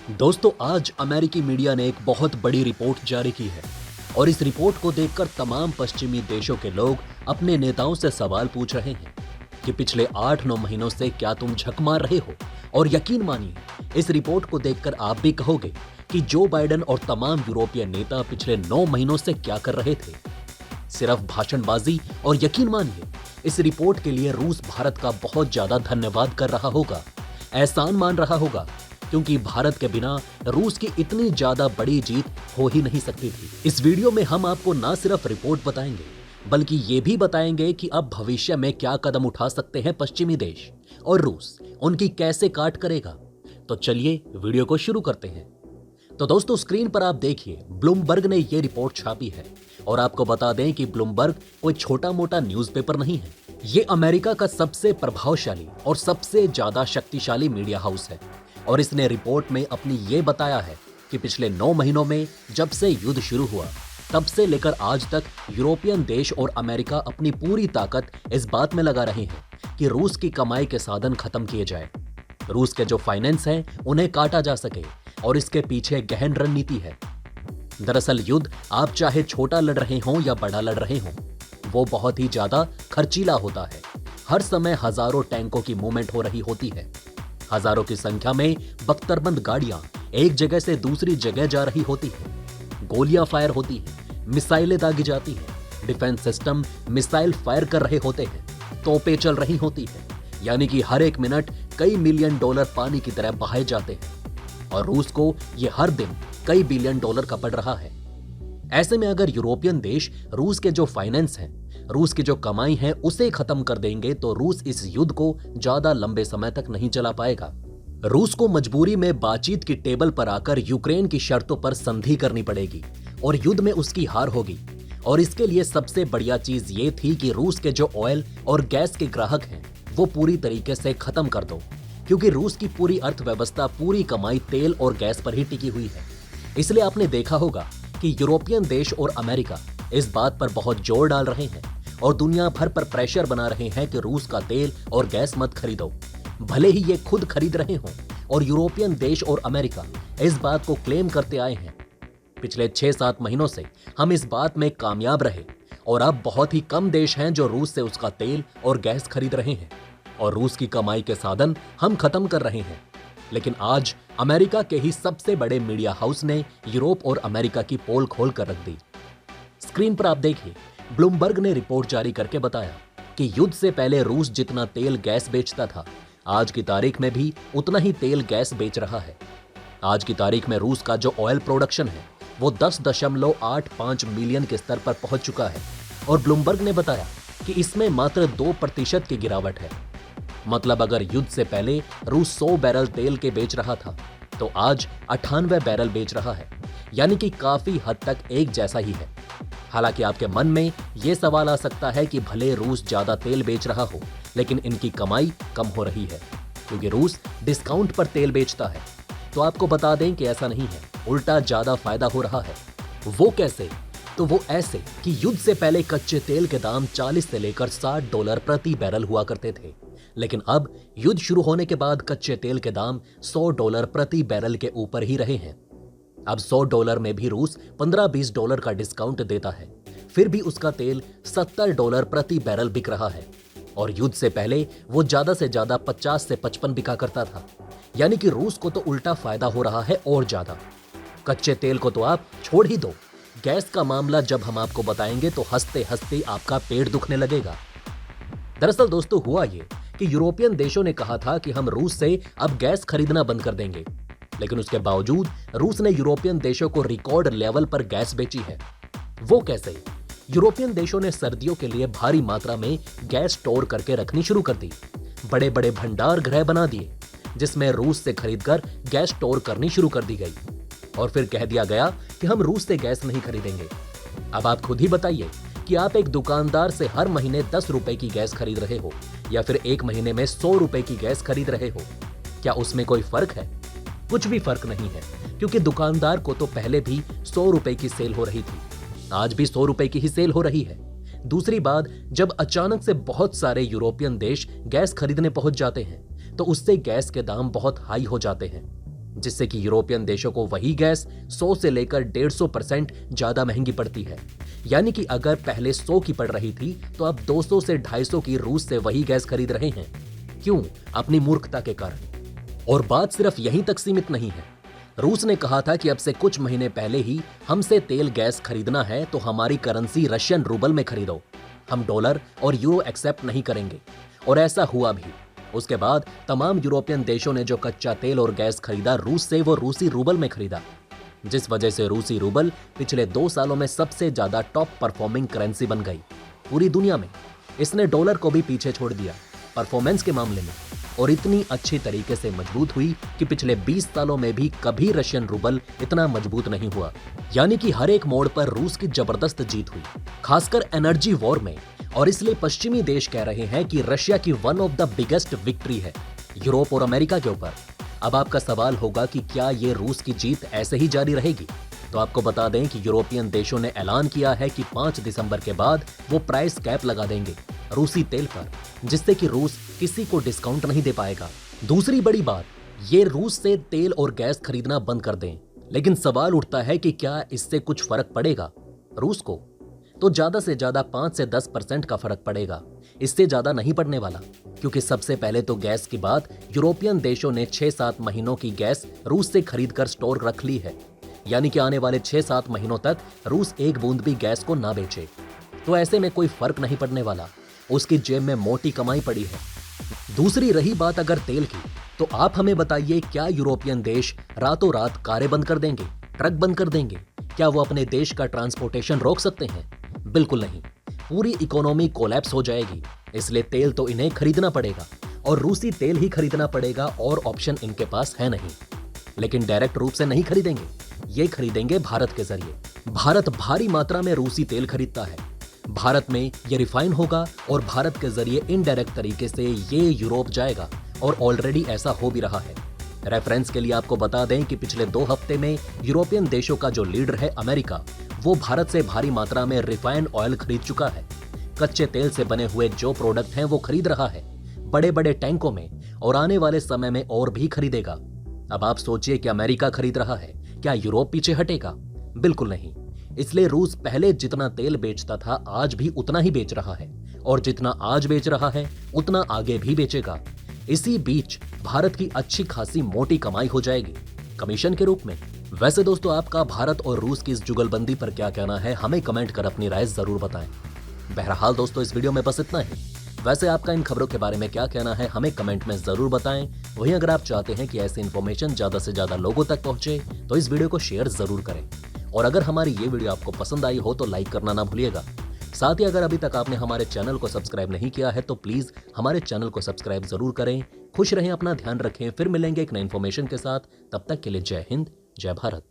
दोस्तों, आज अमेरिकी मीडिया ने एक बहुत बड़ी रिपोर्ट जारी की है और इस रिपोर्ट को देखकर तमाम पश्चिमी देशों के लोग अपने नेताओं से सवाल पूछ रहे हैं कि पिछले 8-9 महीनों से क्या तुम झक मार रहे हो। और यकीन मानिए, इस रिपोर्ट को देखकर आप भी कहोगे कि जो बाइडेन और तमाम यूरोपीय नेता पिछले 9 महीनों से क्या कर रहे थे, सिर्फ भाषणबाजी। और यकीन मानिए, इस रिपोर्ट के लिए रूस भारत का बहुत ज्यादा धन्यवाद कर रहा होगा, एहसान मान रहा होगा, क्योंकि भारत के बिना रूस की इतनी ज्यादा बड़ी जीत हो ही नहीं सकती थी। इस वीडियो में हम आपको ना सिर्फ रिपोर्ट बताएंगे, बल्कि ये भी बताएंगे कि अब भविष्य में क्या कदम उठा सकते हैं पश्चिमी देश और रूस उनकी कैसे काट करेगा। तो चलिए वीडियो को शुरू करते हैं। तो दोस्तों, स्क्रीन पर आप देखिए, ब्लूमबर्ग ने यह रिपोर्ट छापी है। और आपको बता दें कि ब्लूमबर्ग कोई छोटा मोटा न्यूज़पेपर नहीं है। ये अमेरिका का सबसे प्रभावशाली और सबसे ज्यादा शक्तिशाली मीडिया हाउस है। और इसने रिपोर्ट में अपनी ये बताया है कि पिछले 9 महीनों में जब से युद्ध शुरू हुआ, तब से लेकर आज तक यूरोपियन देश और अमेरिका अपनी पूरी ताकत इस बात में लगा रहे हैं कि रूस की कमाई के साधन खत्म किए जाए, रूस के जो फाइनेंस हैं उन्हें काटा जा सके। और इसके पीछे गहन रणनीति है। दरअसल युद्ध आप चाहे छोटा लड़ रहे हों या बड़ा लड़ रहे हों, वो बहुत ही ज्यादा खर्चीला होता है। हर समय हजारों टैंकों की मूवमेंट हो रही होती है, हजारों की संख्या में बख्तरबंद गाड़ियां एक जगह से दूसरी जगह जा रही होती है, गोलियां फायर होती हैं, मिसाइलें दागी जाती हैं, डिफेंस सिस्टम मिसाइल फायर कर रहे होते हैं, तोपें चल रही होती हैं। यानी कि हर एक मिनट कई मिलियन डॉलर पानी की तरह बहाए जाते हैं और रूस को यह हर दिन कई बिलियन डॉलर का पड़ रहा है। ऐसे में अगर यूरोपियन देश रूस के जो फाइनेंस हैं, रूस की जो कमाई है, उसे खत्म कर देंगे तो रूस इस युद्ध को ज्यादा लंबे समय तक नहीं चला पाएगा। रूस को मजबूरी में बातचीत की टेबल पर आकर यूक्रेन की शर्तों पर संधि करनी पड़ेगी और युद्ध में उसकी हार होगी। और इसके लिए सबसे बढ़िया चीज ये थी कि रूस के जो ऑयल और गैस के ग्राहक हैं वो पूरी तरीके से खत्म कर दो, क्योंकि रूस की पूरी अर्थव्यवस्था, पूरी कमाई तेल और गैस पर ही टिकी हुई है। इसलिए आपने देखा होगा कि यूरोपियन देश और अमेरिका इस बात पर बहुत जोर डाल रहे हैं और दुनिया भर पर प्रेशर बना रहे हैं कि रूस का तेल और गैस मत खरीदो। भले ही ये खुद खरीद रहे हों, और यूरोपियन देश और अमेरिका इस बात को क्लेम करते आए हैं। पिछले 6-7 महीनों से हम इस बात में कामयाब रहे और अब बहुत ही कम देश हैं जो रूस से उसका तेल और गैस खरीद रहे हैं और रूस की कमाई के साधन हम खत्म कर रहे हैं। लेकिन आज अमेरिका के ही सबसे बड़े मीडिया हाउस ने यूरोप और अमेरिका की पोल खोल कर रख दी। स्क्रीन पर आप देखिए, ब्लूमबर्ग ने रिपोर्ट जारी करके बताया कि युद्ध से पहले रूस जितना तेल गैस बेचता था, आज की तारीख में भी उतना ही तेल गैस बेच रहा है। आज की तारीख में रूस का जो ऑयल प्रोडक्शन है वो 10.85 मिलियन के स्तर पर पहुंच चुका है। और ब्लूमबर्ग ने बताया कि इसमें मात्र 2% की गिरावट है। मतलब अगर युद्ध से पहले रूस 100 बैरल तेल के बेच रहा था, तो आज 98 बैरल बेच रहा है। यानी कि काफी हद तक एक जैसा ही है। हालांकि आपके मन में यह सवाल आ सकता है कि भले रूस ज्यादा तेल बेच रहा हो, लेकिन इनकी कमाई कम हो रही है, क्योंकि रूस डिस्काउंट पर तेल बेचता है। तो आपको बता दें कि ऐसा नहीं है, उल्टा ज्यादा फायदा हो रहा है। वो कैसे? तो वो ऐसे कि युद्ध से पहले कच्चे तेल के दाम 40 से लेकर $60 प्रति बैरल हुआ करते थे, लेकिन अब युद्ध शुरू होने के बाद कच्चे तेल के दाम $100 प्रति बैरल के ऊपर ही रहे हैं। अब $100 में भी रूस $15-20 का डिस्काउंट देता है, फिर भी उसका तेल $70 प्रति बैरल बिक रहा है। और युद्ध से पहले वो ज्यादा से ज्यादा 50 से 55 बिका करता था। यानी कि रूस को तो उल्टा फायदा हो रहा है और ज्यादा। कच्चे तेल को तो आप छोड़ ही दो, गैस का मामला जब हम आपको बताएंगे तो हंसते हंसते आपका पेट दुखने लगेगा। दरअसल दोस्तों, हुआ ये कि यूरोपियन देशों ने कहा था कि हम रूस से अब गैस खरीदना बंद कर देंगे, लेकिन उसके बावजूद रूस ने यूरोपियन देशों को रिकॉर्ड लेवल पर गैस बेची है। वो कैसे? यूरोपियन देशों ने सर्दियों के लिए भारी मात्रा में गैस स्टोर करके रखनी शुरू कर दी। बड़े बड़े भंडार गृह बना दिए, जिसमें रूस से खरीदकर गैस स्टोर करनी शुरू कर दी गई। और फिर कह दिया गया कि हम रूस से गैस नहीं खरीदेंगे। अब आप खुद ही बताइए कि आप एक दुकानदार से हर महीने 10 रुपए की गैस खरीद रहे हो या फिर एक महीने में 100 रुपए की गैस खरीद रहे हो, क्या उसमें कोई फर्क है? कुछ भी फर्क नहीं है, क्योंकि दुकानदार को तो पहले भी 100 रुपए की सेल हो रही थी, आज भी 100 रुपए की ही सेल हो रही है। दूसरी बात, जब अचानक से बहुत सारे यूरोपियन देश गैस खरीदने पहुंच जाते हैं, तो उससे गैस के दाम बहुत हाई हो जाते हैं। जिससे कि यूरोपियन देशों को वही गैस 100 से लेकर 150% ज्यादा महंगी पड़ती है। यानी कि अगर पहले 100 की पड़ रही थी तो अब 200 से 250 की रूस से वही गैस खरीद रहे हैं। क्यों? अपनी मूर्खता के कारण। और बात सिर्फ यहीं तक सीमित नहीं है। रूस ने कहा था कि अब से कुछ महीने पहले ही हमसे तेल गैस खरीदना है तो हमारी करेंसी रशियन रूबल में खरीदो, हम डॉलर और यूरो एक्सेप्ट नहीं करेंगे। और ऐसा हुआ भी। उसके बाद तमाम यूरोपियन देशों ने जो कच्चा तेल और गैस खरीदा रूस से, वो रूसी रूबल में खरीदा, जिस वजह से रूसी रूबल पिछले 2 सालों में सबसे ज्यादा टॉप परफॉर्मिंग करेंसी बन गई पूरी दुनिया में। इसने डॉलर को भी पीछे छोड़ दिया परफॉर्मेंस के मामले में, और इतनी अच्छी तरीके से मजबूत हुई कि पिछले 20 सालों में भी कभी रशियन रूबल इतना मजबूत नहीं हुआ। यानी कि हर एक मोड़ पर रूस की जबरदस्त जीत हुई, खासकर एनर्जी वॉर में। और इसलिए पश्चिमी देश कह रहे हैं कि रशिया की one of the biggest victory है यूरोप और अमेरिका के ऊपर। अब आपका सवाल होगा कि क्या ये रूस की जीत ऐसे ही जारी रहेगी? तो आपको बता दें कि यूरोपियन देशों ने ऐलान किया है कि 5 दिसंबर के बाद वो प्राइस कैप लगा देंगे रूसी तेल पर, जिससे कि रूस किसी को डिस्काउंट नहीं दे पाएगा। दूसरी बड़ी बात, ये रूस से तेल और गैस खरीदना बंद कर दें। लेकिन सवाल उठता है कि क्या इससे कुछ फर्क पड़ेगा रूस को? तो ज्यादा से ज्यादा 5 से 10% का फर्क पड़ेगा, इससे ज्यादा नहीं पड़ने वाला। क्योंकि सबसे पहले तो गैस की बात, यूरोपियन देशों ने 6-7 महीनों की गैस रूस से खरीदकर स्टोर रख ली है। यानी कि आने वाले 6-7 महीनों तक रूस एक बूंद भी गैस को ना बेचे। तो ऐसे में कोई फर्क नहीं पड़ने वाला, उसकी जेब में मोटी कमाई पड़ी है। दूसरी रही बात अगर तेल की, तो आप हमें बताइए, क्या यूरोपियन देश रातों रात कारें बंद कर देंगे, ट्रक बंद कर देंगे? क्या वो अपने देश का ट्रांसपोर्टेशन रोक सकते हैं? बिल्कुल नहीं। पूरी इकोनॉमी कोलैप्स हो जाएगी। इसलिए तेल तो इन्हें खरीदना पड़ेगा, और रूसी तेल ही खरीदना पड़ेगा, और ऑप्शन इनके पास है नहीं। लेकिन डायरेक्ट रूप से नहीं खरीदेंगे, ये खरीदेंगे भारत के जरिए। भारत भारी मात्रा में रूसी तेल खरीदता है। भारत में ये रिफाइन होगा और भारत के जरिए इनडायरेक्ट तरीके से ये यूरोप जाएगा, और ऑलरेडी ऐसा हो भी रहा है। रेफरेंस के लिए आपको बता दें कि पिछले 2 हफ्ते में यूरोपियन देशों का जो लीडर है अमेरिका, वो भारत से भारी मात्रा में रिफाइंड ऑयल खरीद चुका है। कच्चे तेल से बने हुए जो प्रोडक्ट हैं वो खरीद रहा है बड़े बड़े टैंकों में, और आने वाले समय में और भी खरीदेगा। अब आप सोचिए कि अमेरिका खरीद रहा है, क्या यूरोप पीछे हटेगा? बिल्कुल नहीं। इसलिए रूस पहले जितना तेल बेचता था आज भी उतना ही बेच रहा है, और जितना आज बेच रहा है उतना आगे भी बेचेगा। इसी बीच भारत की अच्छी खासी मोटी कमाई हो जाएगी कमीशन के रूप में। वैसे दोस्तों, आपका भारत और रूस की इस जुगलबंदी पर क्या कहना है, हमें कमेंट कर अपनी राय जरूर बताएं। बहरहाल दोस्तों, इस वीडियो में बस इतना ही। वैसे आपका इन खबरों के बारे में क्या कहना है, हमें कमेंट में जरूर बताएं। वहीं अगर आप चाहते हैं कि ऐसी इन्फॉर्मेशन ज्यादा से ज्यादा लोगों तक पहुंचे तो इस वीडियो को शेयर जरूर करें। और अगर हमारी ये वीडियो आपको पसंद आई हो तो लाइक करना ना भूलिएगा। साथ ही अगर अभी तक आपने हमारे चैनल को सब्सक्राइब नहीं किया है तो प्लीज हमारे चैनल को सब्सक्राइब जरूर करें। खुश रहें, अपना ध्यान रखें। फिर मिलेंगे एक नई इन्फॉर्मेशन के साथ। तब तक के लिए जय हिंद, जय भारत।